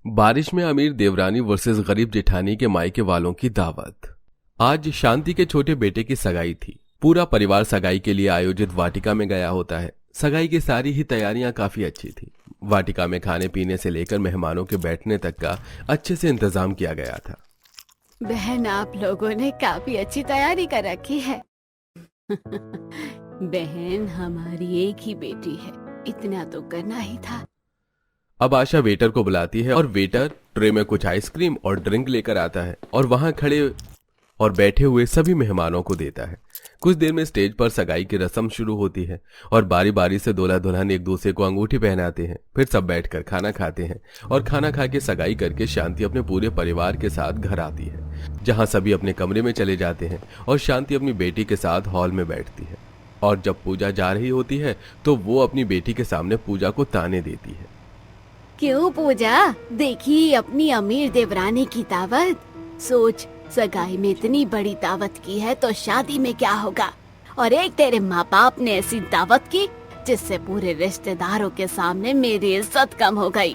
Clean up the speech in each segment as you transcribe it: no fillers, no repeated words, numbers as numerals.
बारिश में अमीर देवरानी वर्सेस गरीब जेठानी के मायके वालों की दावत। आज शांति के छोटे बेटे की सगाई थी। पूरा परिवार सगाई के लिए आयोजित वाटिका में गया होता है। सगाई की सारी ही तैयारियां काफी अच्छी थी। वाटिका में खाने पीने से लेकर मेहमानों के बैठने तक का अच्छे से इंतजाम किया गया था। बहन, आप लोगों ने काफी अच्छी तैयारी कर रखी है। बहन, हमारी एक ही बेटी है, इतना तो करना ही था। अब आशा वेटर को बुलाती है और वेटर ट्रे में कुछ आइसक्रीम और ड्रिंक लेकर आता है और वहां खड़े और बैठे हुए सभी मेहमानों को देता है। कुछ देर में स्टेज पर सगाई की रस्म शुरू होती है और बारी बारी से दूल्हा दुल्हन एक दूसरे को अंगूठी पहनाते हैं। फिर सब बैठकर खाना खाते हैं और खाना खा के सगाई करके शांति अपने पूरे परिवार के साथ घर आती है, जहां सभी अपने कमरे में चले जाते हैं और शांति अपनी बेटी के साथ हॉल में बैठती है। और जब पूजा जा रही होती है तो वो अपनी बेटी के सामने पूजा को ताने देती है। क्यों पूजा, देखी अपनी अमीर देवरानी की दावत। सोच, सगाई में इतनी बड़ी दावत की है तो शादी में क्या होगा। और एक तेरे माँ बाप ने ऐसी दावत की जिससे पूरे रिश्तेदारों के सामने मेरी इज्जत कम हो गई।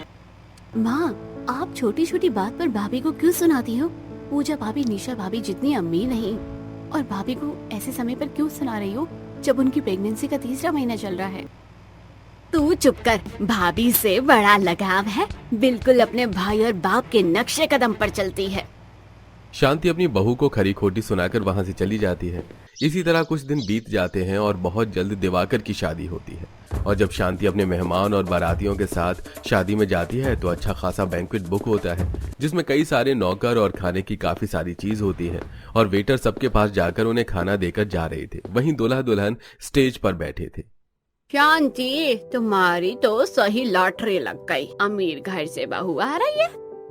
माँ, आप छोटी छोटी बात पर भाभी को क्यों सुनाती हो? पूजा भाभी निशा भाभी जितनी अमीर नहीं, और भाभी को ऐसे समय पर क्यों सुना रही हो जब उनकी प्रेगनेंसी का 3रा महीना चल रहा है? तू चुप कर, भाभी से बड़ा लगाव है, बिल्कुल अपने भाई और बाप के नक्शे कदम पर चलती है। शांति अपनी बहू को खरी खोटी सुनाकर वहां से चली जाती है। इसी तरह कुछ दिन बीत जाते हैं और बहुत जल्द दिवाकर की शादी होती है। और जब शांति अपने मेहमान और बारातियों के साथ शादी में जाती है तो अच्छा खासा बैंक्वेट बुक होता है, जिसमें कई सारे नौकर और खाने की काफी सारी चीज होती है और वेटर सबके पास जाकर उन्हें खाना देकर जा रहे थे। वहीं दूल्हा दुल्हन स्टेज पर बैठे थे। शांति, तुम्हारी तो सही लॉटरी लग गई। अमीर घर से बहू आ रही है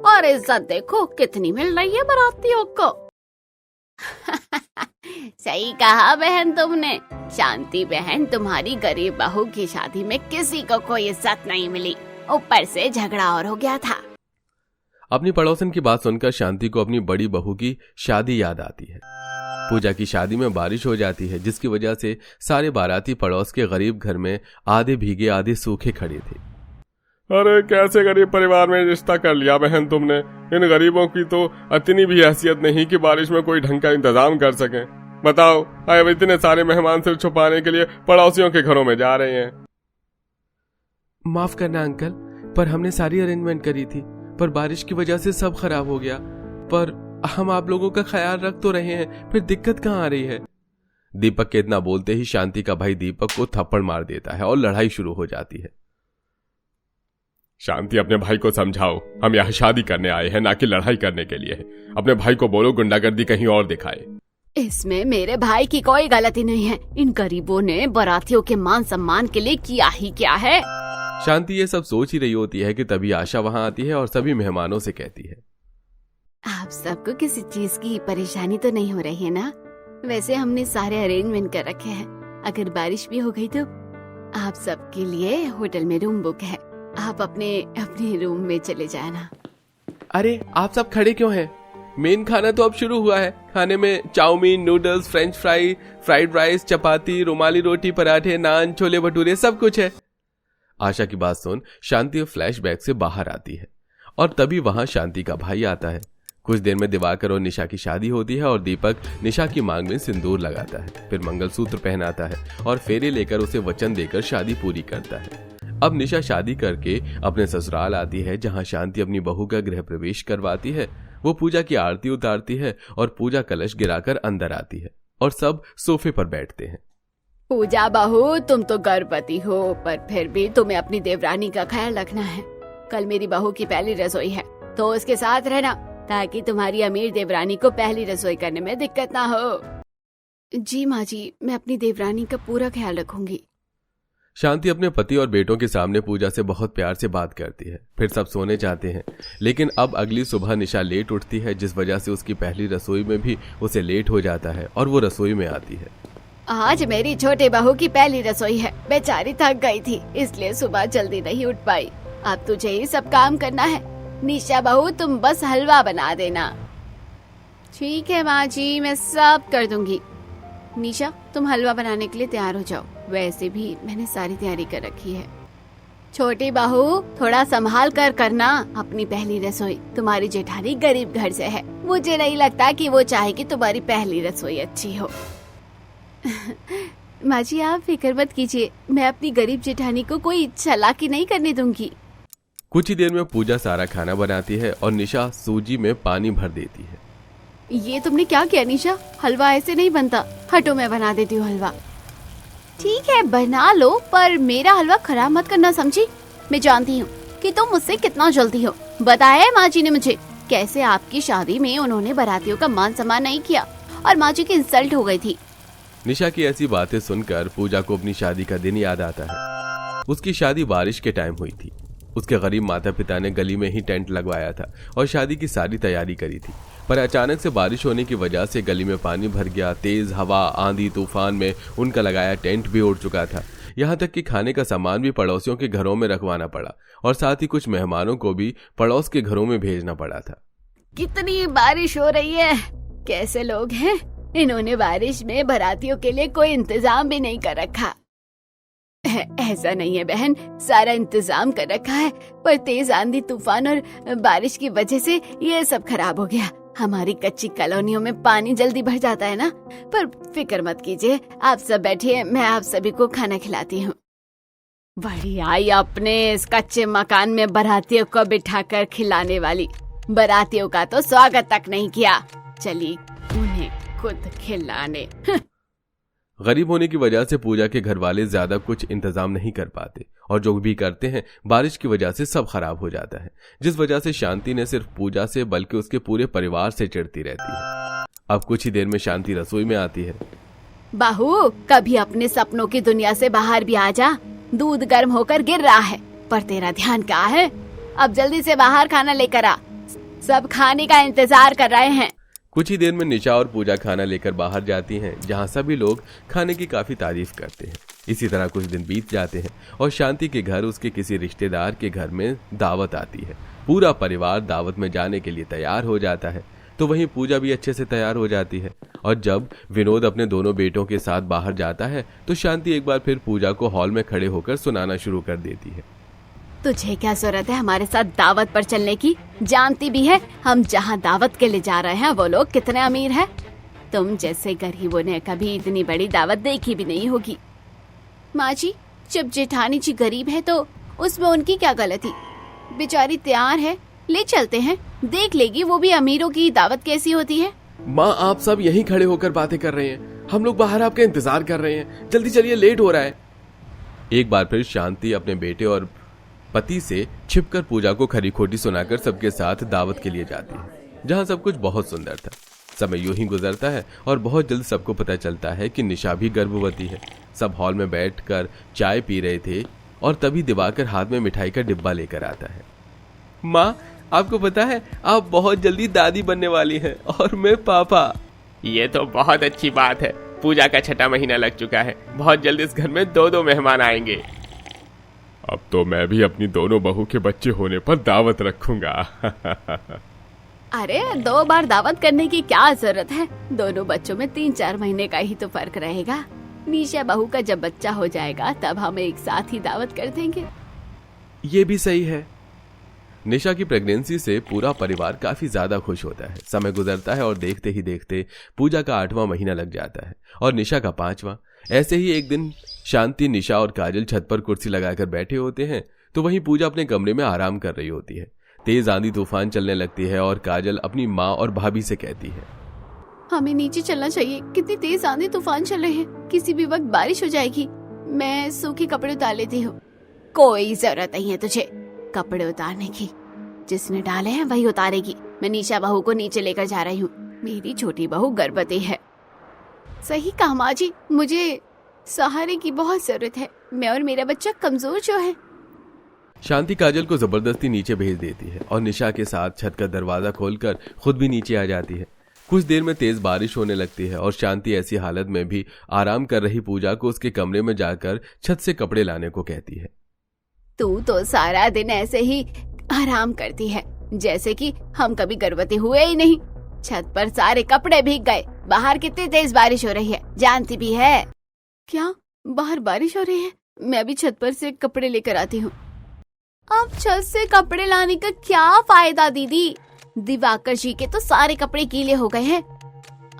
और इज्जत देखो कितनी मिल रही है बारातियों को। सही कहा बहन तुमने। शांति बहन, तुम्हारी गरीब बहू की शादी में किसी को कोई इज्जत नहीं मिली, ऊपर से झगड़ा और हो गया था। अपनी पड़ोसन की बात सुनकर शांति को अपनी बड़ी बहू की शादी याद आती है। पूजा की शादी में बारिश हो जाती है, जिसकी वजह से सारे बाराती पड़ोस के गरीब घर में आधे भीगे आधे सूखे खड़े थे। अरे कैसे गरीब परिवार में रिश्ता कर लिया बहन तुमने। इन गरीबों की तो इतनी भी हैसियत नहीं कि बारिश में कोई ढंग का इंतजाम कर सके। बताओ, अब इतने सारे मेहमान सिर छुपाने के लिए पड़ोसियों के घरों में जा रहे हैं। माफ करना अंकल, पर हमने सारी अरेंजमेंट करी थी, पर बारिश की वजह से सब खराब हो गया। पर हम आप लोगों का ख्याल रख तो रहे हैं, फिर दिक्कत कहाँ आ रही है? दीपक के इतना बोलते ही शांति का भाई दीपक को थप्पड़ मार देता है और लड़ाई शुरू हो जाती है। शांति, अपने भाई को समझाओ, हम यहाँ शादी करने आए हैं, ना कि लड़ाई करने के लिए। अपने भाई को बोलो गुंडागर्दी कहीं और दिखाए। इसमें मेरे भाई की कोई गलती नहीं है। इन गरीबों ने बारातियों के मान सम्मान के लिए किया ही क्या है। शांति ये सब सोच ही रही होती है कि तभी आशा वहां आती है और सभी मेहमानों से कहती है, आप सबको किसी चीज की परेशानी तो नहीं हो रही है ना? वैसे हमने सारे अरेंजमेंट कर रखे हैं। अगर बारिश भी हो गई तो आप सबके लिए होटल में रूम बुक है, आप अपने रूम में चले जाना। अरे आप सब खड़े क्यों हैं? मेन खाना तो अब शुरू हुआ है। खाने में chow mein, noodles, french fries, fried rice, chapati, रुमाली रोटी, पराठे, नान, छोले भटूरे सब कुछ है। आशा की बात सुन शांति फ्लैशबैक से बाहर आती है और तभी वहां शांति का भाई आता है। कुछ देर में दिवाकर और निशा की शादी होती है और दीपक निशा की मांग में सिंदूर लगाता है, फिर मंगलसूत्र पहनाता है और फेरे लेकर उसे वचन देकर शादी पूरी करता है। अब निशा शादी करके अपने ससुराल आती है, जहां शांति अपनी बहू का गृह प्रवेश करवाती है। वो पूजा की आरती उतारती है और पूजा कलश गिराकर अंदर आती है और सब सोफे पर बैठते हैं। पूजा बहू, तुम तो गर्भवती हो, पर फिर भी तुम्हें अपनी देवरानी का ख्याल रखना है। कल मेरी बहू की पहली रसोई है, तो उसके साथ रहना ताकि तुम्हारी अमीर देवरानी को पहली रसोई करने में दिक्कत ना हो। जी माँ जी, मैं अपनी देवरानी का पूरा ख्याल रखूंगी। शांति अपने पति और बेटों के सामने पूजा से बहुत प्यार से बात करती है। फिर सब सोने जाते हैं, लेकिन अब अगली सुबह निशा लेट उठती है, जिस वजह से उसकी पहली रसोई में भी उसे लेट हो जाता है और वो रसोई में आती है। आज मेरी छोटी बहू की पहली रसोई है, बेचारी थक गई थी इसलिए सुबह जल्दी नहीं उठ पाई। अब तुझे ही सब काम करना है। निशा बहू, तुम बस हलवा बना देना। ठीक है माँ जी, मैं सब कर दूंगी। निशा, तुम हलवा बनाने के लिए तैयार हो जाओ, वैसे भी मैंने सारी तैयारी कर रखी है। छोटी बहू, थोड़ा संभाल कर करना। अपनी पहली रसोई, तुम्हारी जेठानी गरीब घर से है, मुझे नहीं लगता कि वो चाहे कि तुम्हारी पहली रसोई अच्छी हो। माँ जी आप फिक्र मत कीजिए, मैं अपनी गरीब जेठानी को कोई चालाकी नहीं करने दूंगी। कुछ ही देर में पूजा सारा खाना बनाती है और निशा सूजी में पानी भर देती है। ये तुमने क्या किया निशा? हलवा ऐसे नहीं बनता। हटो मैं बना देती हूँ हलवा। ठीक है बना लो, पर मेरा हलवा खराब मत करना, समझी? मैं जानती हूँ कि तुम मुझसे कितना जल्दी हो। बताया है माँ जी ने मुझे कैसे आपकी शादी में उन्होंने बारातियों का मान सम्मान नहीं किया और माँ जी की इंसल्ट हो गई थी। निशा की ऐसी बातें सुनकर पूजा को अपनी शादी का दिन याद आता है। उसकी शादी बारिश के टाइम हुई थी। उसके गरीब माता पिता ने गली में ही टेंट लगवाया था और शादी की सारी तैयारी करी थी, पर अचानक से बारिश होने की वजह से गली में पानी भर गया। तेज हवा, आंधी तूफान में उनका लगाया टेंट भी उड़ चुका था। यहाँ तक कि खाने का सामान भी पड़ोसियों के घरों में रखवाना पड़ा और साथ ही कुछ मेहमानों को भी पड़ोस के घरों में भेजना पड़ा था। कितनी बारिश हो रही है, कैसे लोग हैं? इन्होंने बारिश में बारातियों के लिए कोई इंतजाम भी नहीं कर रखा। ऐसा नहीं है बहन, सारा इंतजाम कर रखा है, पर तेज आंधी तूफान और बारिश की वजह से ये सब खराब हो गया। हमारी कच्ची कॉलोनियों में पानी जल्दी भर जाता है ना। पर फिक्र मत कीजिए, आप सब बैठिए, मैं आप सभी को खाना खिलाती हूँ। बड़ी आई अपने इस कच्चे मकान में बारातियों को बिठाकर खिलाने वाली। बारातियों का तो स्वागत तक नहीं किया, चली उन्हें खुद खिलाने। गरीब होने की वजह से पूजा के घर वाले ज्यादा कुछ इंतजाम नहीं कर पाते और जो भी करते हैं बारिश की वजह से सब खराब हो जाता है, जिस वजह से शांति ने सिर्फ पूजा से बल्कि उसके पूरे परिवार से चिढ़ती रहती है। अब कुछ ही देर में शांति रसोई में आती है। बहू, कभी अपने सपनों की दुनिया से बाहर भी आ जा। दूध गर्म होकर गिर रहा है, पर तेरा ध्यान कहाँ है? अब जल्दी से बाहर खाना लेकर आ, सब खाने का इंतजार कर रहे हैं। कुछ ही देर में निशा और पूजा खाना लेकर बाहर जाती हैं, जहां सभी लोग खाने की काफी तारीफ करते हैं। इसी तरह कुछ दिन बीत जाते हैं और शांति के घर उसके किसी रिश्तेदार के घर में दावत आती है। पूरा परिवार दावत में जाने के लिए तैयार हो जाता है, तो वहीं पूजा भी अच्छे से तैयार हो जाती है। और जब विनोद अपने दोनों बेटों के साथ बाहर जाता है तो शांति एक बार फिर पूजा को हॉल में खड़े होकर सुनाना शुरू कर देती है। तुझे क्या जरूरत है हमारे साथ दावत पर चलने की? जानती भी है हम जहाँ दावत के लिए जा रहे हैं वो लोग कितने अमीर हैं। तुम जैसे गरीबों ने कभी इतनी बड़ी दावत देखी भी नहीं होगी। माँ जी, जब जेठानी जी गरीब है तो उसमें उनकी क्या गलती? बेचारी तैयार है, ले चलते हैं, देख लेगी वो भी अमीरों की दावत कैसी होती है। माँ, आप सब यहीं खड़े होकर बातें कर रहे हैं, हम लोग बाहर आपका इंतजार कर रहे हैं, जल्दी चलिए, लेट हो रहा है। एक बार फिर शांति अपने बेटे और पति से छिपकर पूजा को खरी खोटी सुनाकर सबके साथ दावत के लिए जाती है, जहां सब कुछ बहुत सुंदर था। समय यूं ही गुजरता है और बहुत जल्द सबको पता चलता है कि निशा भी गर्भवती है। सब हॉल में बैठकर चाय पी रहे थे और तभी दिवाकर हाथ में मिठाई का डिब्बा लेकर आता है। माँ, आपको पता है आप बहुत जल्दी दादी बनने वाली हैं और मैं पापा। ये तो बहुत अच्छी बात है। पूजा का 6वां महीना लग चुका है, बहुत जल्द इस घर में 2 मेहमान आएंगे। अब तो मैं भी अपनी दोनों बहू के बच्चे होने पर दावत रखूंगा। अरे 2 बार दावत करने की क्या जरूरत है? दोनों बच्चों में 3-4 महीने का ही तो फर्क रहेगा। निशा बहू का जब बच्चा हो जाएगा तब हम एक साथ ही दावत कर देंगे। ये भी सही है। निशा की प्रेगनेंसी से पूरा परिवार काफी ज्यादा खुश होता है। समय गुजरता है और देखते ही देखते पूजा का 8वां महीना लग जाता है और निशा का 5वां। ऐसे ही एक दिन शांति, निशा और काजल छत पर कुर्सी लगाकर बैठे होते हैं, तो वहीं पूजा अपने कमरे में आराम कर रही होती है। तेज आंधी तूफान चलने लगती है और काजल अपनी माँ और भाभी से कहती है, हमें नीचे चलना चाहिए, कितनी तेज आंधी तूफान चल रहे हैं, किसी भी वक्त बारिश हो जाएगी। मैं सूखे कपड़े उतार लेती हूँ। कोई जरूरत नहीं है तुझे कपड़े उतारने की, जिसने डाले हैं वही उतारेगी। मैं निशा बहू को नीचे लेकर जा रही हूँ, मेरी छोटी बहू गर्भवती है। सही कहा माँ जी, मुझे सहारे की बहुत जरूरत है, मैं और मेरा बच्चा कमजोर जो है। शांति काजल को जबरदस्ती नीचे भेज देती है और निशा के साथ छत का दरवाजा खोलकर खुद भी नीचे आ जाती है। कुछ देर में तेज बारिश होने लगती है और शांति ऐसी हालत में भी आराम कर रही पूजा को उसके कमरे में जाकर छत से कपड़े लाने को कहती है। तू तो सारा दिन ऐसे ही आराम करती है, जैसे कि हम कभी गर्भवती हुए ही नहीं। छत पर सारे कपड़े भीग गए, बाहर कितनी तेज बारिश हो रही है, जानती भी है। क्या बाहर बारिश हो रही है? मैं भी छत पर से कपड़े लेकर आती हूँ। अब छत से कपड़े लाने का क्या फायदा दीदी? दिवाकर जी के तो सारे कपड़े गीले हो गए हैं।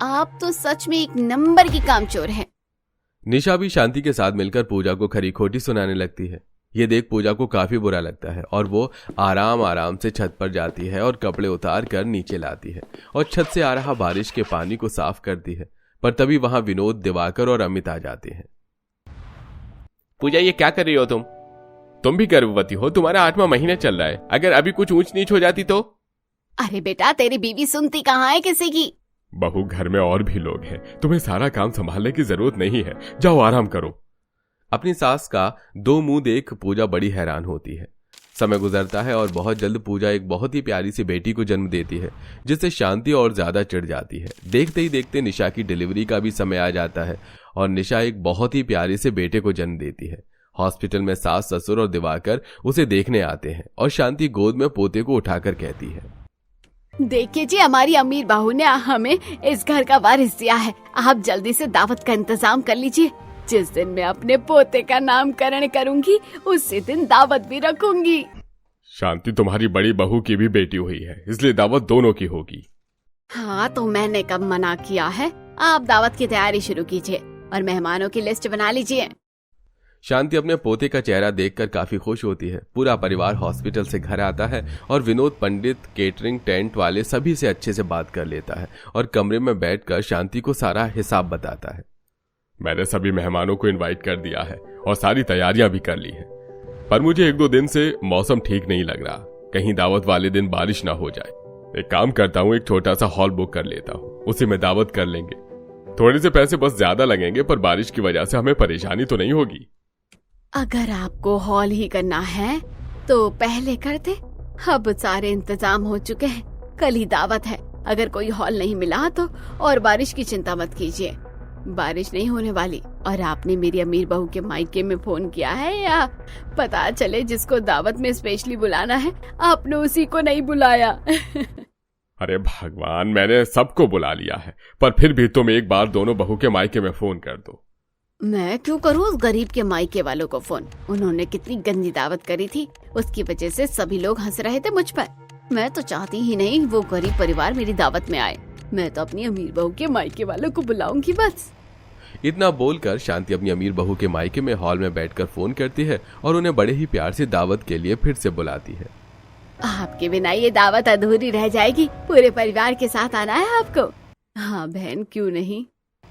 आप तो सच में एक नंबर की कामचोर हैं। निशा भी शांति के साथ मिलकर पूजा को खरी खोटी सुनाने लगती है। ये देख पूजा को काफी बुरा लगता है और वो आराम आराम से छत पर जाती है और कपड़े उतार कर नीचे लाती है और छत से आ रहा बारिश के पानी को साफ करती है। पर तभी वहां विनोद, दिवाकर और अमित आ जाते हैं। पूजा, ये क्या कर रही हो तुम भी गर्भवती हो, तुम्हारा 8वां महीना चल रहा है। अगर अभी कुछ ऊंच नीच हो जाती तो? अरे बेटा, तेरी बीवी सुनती कहाँ है किसी की? बहू, घर में और भी लोग हैं, तुम्हें सारा काम संभालने की जरूरत नहीं है, जाओ आराम करो। अपनी सास का दो मुंह देख पूजा बड़ी हैरान होती है। समय गुजरता है और बहुत जल्द पूजा एक बहुत ही प्यारी सी बेटी को जन्म देती है, जिससे शांति और ज्यादा चिढ़ जाती है। देखते ही देखते निशा की डिलीवरी का भी समय आ जाता है और निशा एक बहुत ही प्यारे से बेटे को जन्म देती है। हॉस्पिटल में सास, ससुर और दिवाकर उसे देखने आते हैं और शांति गोद में पोते को उठाकर कहती है, देखिए जी, हमारी अमीर बहू ने हमें इस घर का वारिस दिया है। आप जल्दी से दावत का इंतजाम कर लीजिए। जिस दिन मैं अपने पोते का नामकरण करूंगी उसी दिन दावत भी रखूंगी। शांति, तुम्हारी बड़ी बहू की भी बेटी हुई है, इसलिए दावत दोनों की होगी। हाँ, तो मैंने कब मना किया है? आप दावत की तैयारी शुरू कीजिए और मेहमानों की लिस्ट बना लीजिए। शांति अपने पोते का चेहरा देखकर काफी खुश होती है। पूरा परिवार हॉस्पिटल से घर आता है और विनोद, पंडित, केटरिंग, टेंट वाले सभी से अच्छे से बात कर लेता है और कमरे में बैठकर शांति को सारा हिसाब बताता है। मैंने सभी मेहमानों को इनवाइट कर दिया है और सारी तैयारियां भी कर ली है, पर मुझे 1-2 दिन से मौसम ठीक नहीं लग रहा। कहीं दावत वाले दिन बारिश ना हो जाए। एक काम करता हूँ, एक छोटा सा हॉल बुक कर लेता हूँ, उसी में दावत कर लेंगे। थोड़े से पैसे बस ज्यादा लगेंगे, पर बारिश की वजह से हमें परेशानी तो नहीं होगी। अगर आपको हॉल ही करना है तो पहले कर दे। अब सारे इंतजाम हो चुके हैं, कल ही दावत है। अगर कोई हॉल नहीं मिला तो और बारिश की चिंता मत कीजिए, बारिश नहीं होने वाली। और आपने मेरी अमीर बहू के मायके में फोन किया है या पता चले जिसको दावत में स्पेशली बुलाना है आपने उसी को नहीं बुलाया? अरे भगवान, मैंने सबको बुला लिया है, पर फिर भी तुम एक बार दोनों बहू के मायके में फोन कर दो। मैं क्यों करूँ उस गरीब के मायके वालों को फोन? उन्होंने कितनी गंदी दावत करी थी, उसकी वजह से सभी लोग हंस रहे थे मुझ पर। मैं तो चाहती ही नहीं वो गरीब परिवार मेरी दावत में आए। मैं तो अपनी अमीर बहू के मायके वालों को बुलाऊंगी बस। इतना बोलकर शांति अपनी अमीर बहू के मायके में हॉल में बैठकर फोन करती है और उन्हें बड़े ही प्यार से दावत के लिए फिर से बुलाती है। आपके बिना ये दावत अधूरी रह जाएगी। पूरे परिवार के साथ आना है आपको। हाँ बहन, क्यों नहीं।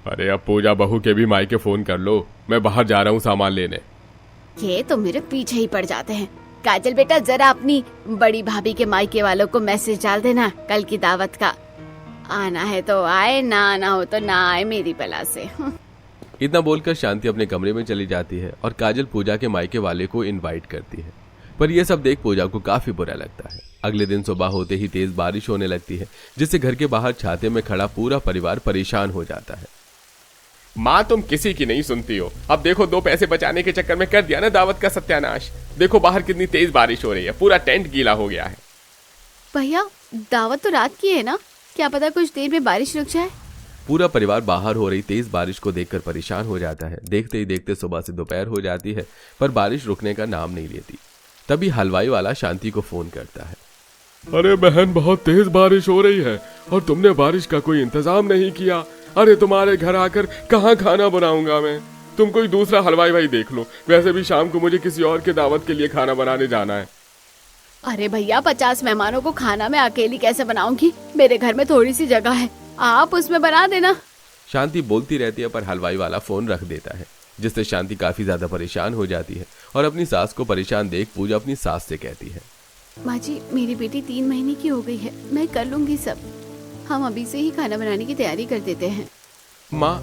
अरे अब पूजा बहू के भी मायके फोन कर लो, मैं बाहर जा रहा हूँ सामान लेने। ये तो मेरे पीछे ही पड़ जाते हैं। काजल बेटा, जरा अपनी बड़ी भाभी के मायके वालों को मैसेज डाल देना कल की दावत का। आना है तो आए, ना आना हो तो ना आए, मेरी बला से। इतना बोलकर शांति अपने कमरे में चली जाती है और काजल पूजा के मायके वाले को इनवाइट करती है। पर यह सब देख पूजा को काफी बुरा लगता है। अगले दिन सुबह होते ही तेज बारिश होने लगती है, जिससे घर के बाहर छाते में खड़ा पूरा परिवार परेशान हो जाता है। माँ, तुम किसी की नहीं सुनती हो। अब देखो, 2 पैसे बचाने के चक्कर में कर दिया ना दावत का सत्यानाश। देखो बाहर कितनी तेज बारिश हो रही है, पूरा टेंट गीला हो गया है। भैया, दावत तो रात की है ना, क्या पता कुछ देर में बारिश रुक जाए। पूरा परिवार बाहर हो रही तेज बारिश को देखकर परेशान हो जाता है। देखते ही देखते सुबह से दोपहर हो जाती है, पर बारिश रुकने का नाम नहीं लेती। तभी हलवाई वाला शांति को फोन करता है। अरे बहन, बहुत तेज बारिश हो रही है और तुमने बारिश का कोई इंतजाम नहीं किया। अरे तुम्हारे घर आकर कहाँ खाना बनाऊंगा मैं? तुम कोई दूसरा हलवाई भाई देख लो। वैसे भी शाम को मुझे किसी और के दावत के लिए खाना बनाने जाना है। अरे भैया, 50 मेहमानों को खाना मैं अकेली कैसे बनाऊंगी? मेरे घर में थोड़ी सी जगह है, आप उसमें बना देना। शांति बोलती रहती है, पर हलवाई वाला फोन रख देता है, जिससे शांति काफी ज्यादा परेशान हो जाती है और अपनी सास को परेशान देख पूजा अपनी सास से कहती है, माँ जी, मेरी बेटी 3 महीने की हो गई है, मैं कर लूंगी सब। हम अभी से ही खाना बनाने की तैयारी कर देते हैं। माँ,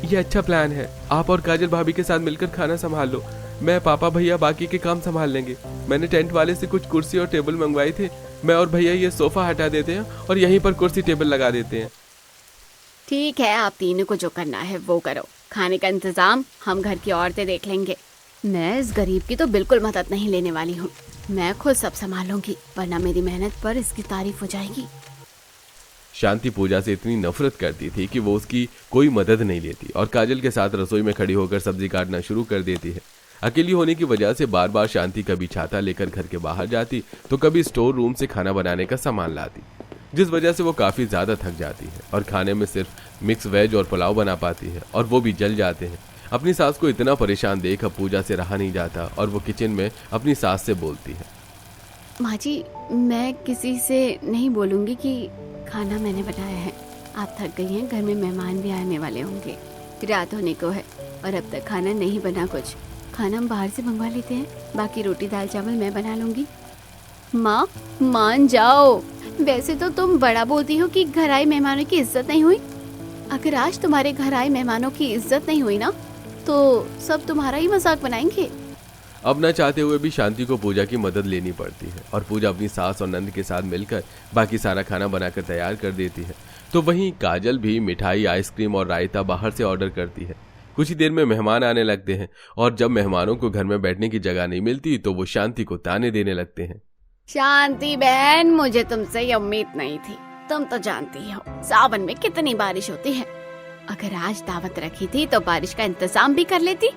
ये अच्छा प्लान है। आप और काजल भाभी के साथ मिलकर खाना संभाल लो, मैं, पापा, भैया बाकी के काम संभाल लेंगे। मैंने टेंट वाले से कुछ कुर्सी और टेबल मंगवाए थे, मैं और भैया ये सोफा हटा देते हैं और यहीं पर कुर्सी टेबल लगा देते हैं। ठीक है, आप तीनों को जो करना है वो करो। खाने का इंतजाम हम घर की औरतें देख लेंगे। मैं इस गरीब की तो बिल्कुल मदद नहीं लेने वाली हूँ। मैं खुद सब संभालूंगी, वरना मेरी मेहनत पर इसकी तारीफ हो जाएगी। शांति पूजा से इतनी नफरत करती थी कि वो उसकी कोई मदद नहीं लेती और काजल के साथ रसोई में खड़ी होकर सब्जी काटना शुरू कर देती है। अकेली होने की वजह से बार बार शांति कभी छाता लेकर घर के बाहर जाती तो कभी स्टोर रूम से खाना बनाने का सामान लाती, जिस वजह से वो काफी ज्यादा थक जाती है और खाने में सिर्फ मिक्स वेज और पुलाव बना पाती है और वो भी जल जाते हैं। अपनी सास को इतना परेशान देख अब पूजा से रहा नहीं जाता और वो किचन में अपनी सास से बोलती है, माँ जी, मैं किसी से नहीं बोलूंगी कि खाना मैंने बनाया है। आप थक गई हैं, घर में मेहमान भी आने वाले होंगे, रात होने को है और अब तक खाना नहीं बना। कुछ खाना हम बाहर से मंगवा लेते हैं, बाकी रोटी दाल चावल मैं बना लूंगी। माँ मान जाओ, वैसे तो तुम बड़ा बोलती हो कि घर आए मेहमानों की इज्जत नहीं हुई। अगर आज तुम्हारे घर आए मेहमानों की इज्जत नहीं हुई ना तो सब तुम्हारा ही मजाक बनाएंगे। अब न चाहते हुए भी शांति को पूजा की मदद लेनी पड़ती है और पूजा अपनी सास और नंद के साथ मिलकर बाकी सारा खाना बनाकर तैयार कर देती है। तो वहीं काजल भी मिठाई, आइसक्रीम और रायता बाहर से ऑर्डर करती है। कुछ ही देर में मेहमान आने लगते हैं और जब मेहमानों को घर में बैठने की जगह नहीं मिलती तो वो शांति को ताने देने लगते हैं। शांति बहन, मुझे तुमसे ये उम्मीद नहीं थी। तुम तो जानती हो सावन में कितनी बारिश होती है। अगर आज दावत रखी थी तो बारिश का इंतजाम भी कर लेती।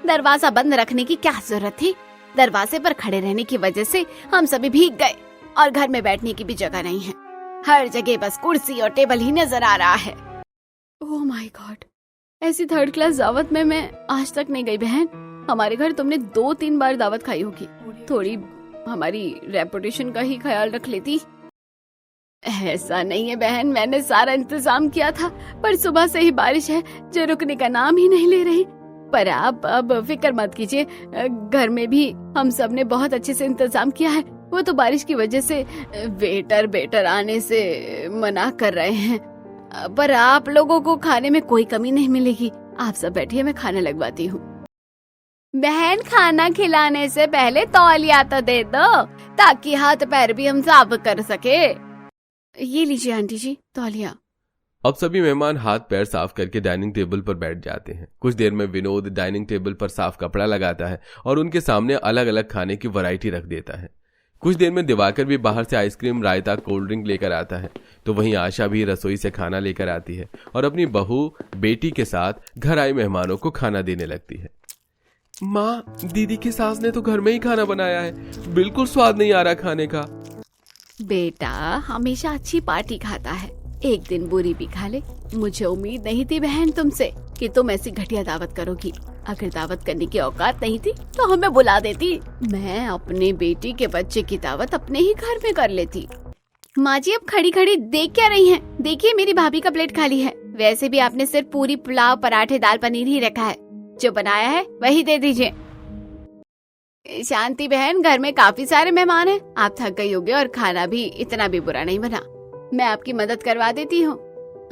दरवाजा बंद रखने की क्या जरूरत थी? दरवाजे पर खड़े रहने की वजह से हम सभी भीग गए और घर में बैठने की भी जगह नहीं है। हर जगह बस कुर्सी और टेबल ही नजर आ रहा है। ओह माय गॉड, ऐसी थर्ड क्लास दावत में मैं आज तक नहीं गई बहन। हमारे घर तुमने 2-3 बार दावत खाई होगी, थोड़ी हमारी रेपुटेशन का ही ख्याल रख लेती। ऐसा नहीं है बहन, मैंने सारा इंतजाम किया था, पर सुबह से ही बारिश है जो रुकने का नाम ही नहीं ले रही। पर आप अब फिक्र मत कीजिए, घर में भी हम सब ने बहुत अच्छे से इंतजाम किया है। वो तो बारिश की वजह से वेटर आने से मना कर रहे हैं, पर आप लोगों को खाने में कोई कमी नहीं मिलेगी। आप सब बैठिए, मैं खाना लगवाती हूँ। बहन, खाना खिलाने से पहले तौलिया तो दे दो ताकि हाथ पैर भी हम साफ कर सके। ये लीजिए आंटी जी तौलिया। अब सभी मेहमान हाथ पैर साफ करके डाइनिंग टेबल पर बैठ जाते हैं। कुछ देर में विनोद डाइनिंग टेबल पर साफ कपड़ा लगाता है और उनके सामने अलग अलग खाने की वैरायटी रख देता है। कुछ देर में दिवाकर भी बाहर से आइसक्रीम, रायता, कोल्ड ड्रिंक लेकर आता है। तो वहीं आशा भी रसोई से खाना लेकर आती है और अपनी बहू बेटी के साथ घर आए मेहमानों को खाना देने लगती है। माँ, दीदी की सास ने तो घर में ही खाना बनाया है, बिल्कुल स्वाद नहीं आ रहा खाने का। बेटा हमेशा अच्छी पार्टी खाता है, एक दिन बुरी भी खा ले। मुझे उम्मीद नहीं थी बहन तुमसे कि तुम ऐसी घटिया दावत करोगी। अगर दावत करने की औकात नहीं थी तो हमें बुला देती। मैं अपने बेटी के बच्चे की दावत अपने ही घर में कर लेती। माँ जी, अब खड़ी खड़ी देख क्या रही हैं? देखिए मेरी भाभी का प्लेट खाली है। वैसे भी आपने सिर्फ पूरी, पुलाव, पराठे, दाल, पनीर ही रखा है। जो बनाया है वही दे दीजिए। शांति बहन, घर में काफी सारे मेहमान हैं, आप थक गई होगी और खाना भी इतना भी बुरा नहीं बना। मैं आपकी मदद करवा देती हूँ।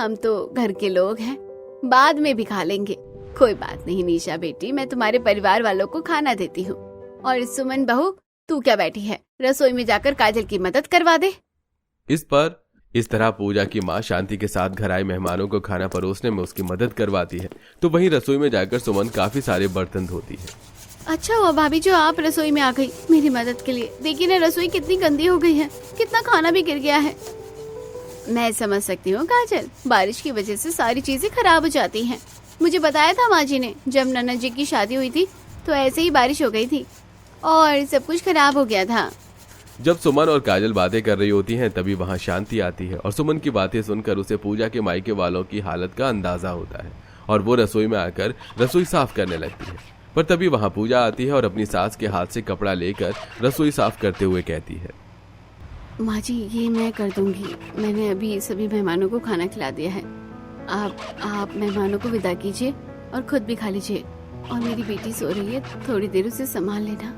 हम तो घर के लोग हैं, बाद में भी खा लेंगे। कोई बात नहीं निशा बेटी, मैं तुम्हारे परिवार वालों को खाना देती हूँ। और सुमन बहू, तू क्या बैठी है? रसोई में जाकर काजल की मदद करवा दे। इस तरह पूजा की माँ शांति के साथ घर आए मेहमानों को खाना परोसने में उसकी मदद करवाती है। तो वहीं रसोई में जाकर सुमन काफी सारे बर्तन धोती है। अच्छा हुआ भाभी जो आप रसोई में आ गई मेरी मदद के लिए। देखिए ना रसोई कितनी गंदी हो गई है, कितना खाना भी गिर गया है। मैं समझ सकती हूँ काजल, बारिश की वजह से सारी चीजें खराब हो जाती हैं। मुझे बताया था माँ जी ने, जब नन्ना जी की शादी हुई थी तो ऐसे ही बारिश हो गई थी और सब कुछ खराब हो गया था। जब सुमन और काजल बातें कर रही होती हैं तभी वहां शांति आती है और सुमन की बातें सुनकर उसे पूजा के मायके वालों की हालत का अंदाजा होता है और वो रसोई में आकर रसोई साफ करने लगती है। पर तभी वहां पूजा आती है और अपनी सास के हाथ से कपड़ा लेकर रसोई साफ करते हुए कहती है, माँ जी ये मैं कर दूंगी, मैंने अभी सभी मेहमानों को खाना खिला दिया है। आप मेहमानों को विदा कीजिए और खुद भी खा लीजिए। और मेरी बेटी सो रही है, थोड़ी देर उसे संभाल लेना।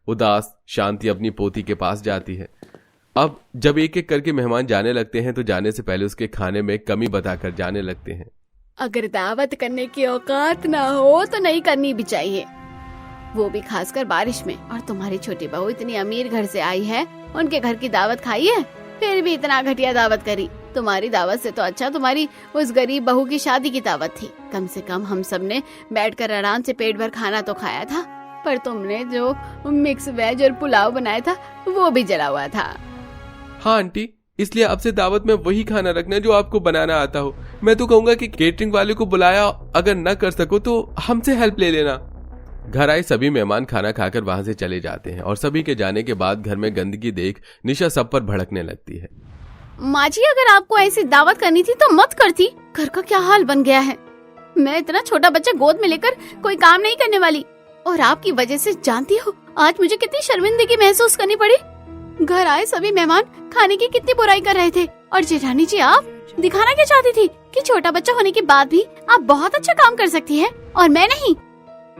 उदास शांति अपनी पोती के पास जाती है। अब जब एक एक करके मेहमान जाने लगते हैं तो जाने से पहले उसके खाने में कमी बताकर जाने लगते हैं। अगर दावत करने की औकात ना हो तो नहीं करनी भी चाहिए, वो भी खासकर बारिश में। और तुम्हारी छोटी बहू इतनी अमीर घर से आई है, उनके घर की दावत खाई है, फिर भी इतना घटिया दावत करी। तुम्हारी दावत से तो अच्छा तुम्हारी उस गरीब बहू की शादी की दावत थी। कम से कम हम सब ने बैठकर आराम से पेट भर खाना तो खाया था। पर तुमने जो मिक्स वेज और पुलाव बनाया था वो भी जला हुआ था। हाँ आंटी, इसलिए अब से दावत में वही खाना रखना जो आपको बनाना आता हो। मैं तो कहूंगा कि केटरिंग वाले को बुलाया, अगर न कर सको तो हमसे हेल्प ले लेना। घर आए सभी मेहमान खाना खाकर वहां से चले जाते हैं और सभी के जाने के बाद घर में गंदगी देख निशा सब पर भड़कने लगती है। माँ जी, अगर आपको ऐसी दावत करनी थी तो मत करती। घर का क्या हाल बन गया है। मैं इतना छोटा बच्चा गोद में लेकर कोई काम नहीं करने वाली, और आपकी वजह से जानती हो आज मुझे कितनी शर्मिंदगी महसूस करनी पड़ी। घर आए सभी मेहमान खाने की कितनी बुराई कर रहे थे, और जेठानी जी आप दिखाना क्या चाहती थी कि छोटा बच्चा होने के बाद भी आप बहुत अच्छा काम कर सकती हैं और मैं नहीं।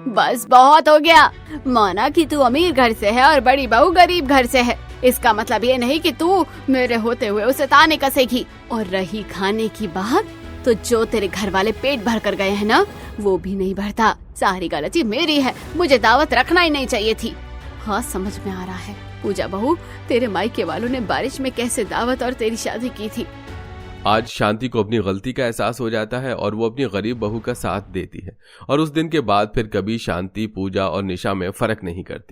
बस बहुत हो गया। माना कि तू अमीर घर से है और बड़ी बहू गरीब घर से है, इसका मतलब ये नहीं कि तू मेरे होते हुए उसे ताने कसेगी। और रही खाने की बात, तो जो तेरे घर वाले पेट भर कर गए हैं ना, वो भी नहीं भरता। सारी गलती मेरी है, मुझे दावत रखना ही नहीं चाहिए थी। हाँ, समझ में आ रहा है पूजा बहू, तेरे मायके वालों ने बारिश में कैसे दावत और तेरी शादी की थी। आज शांति को अपनी गलती का एहसास हो जाता है और वो अपनी गरीब बहू का साथ देती है, और उस दिन के बाद फिर कभी शांति पूजा और निशा में फर्क नहीं करती।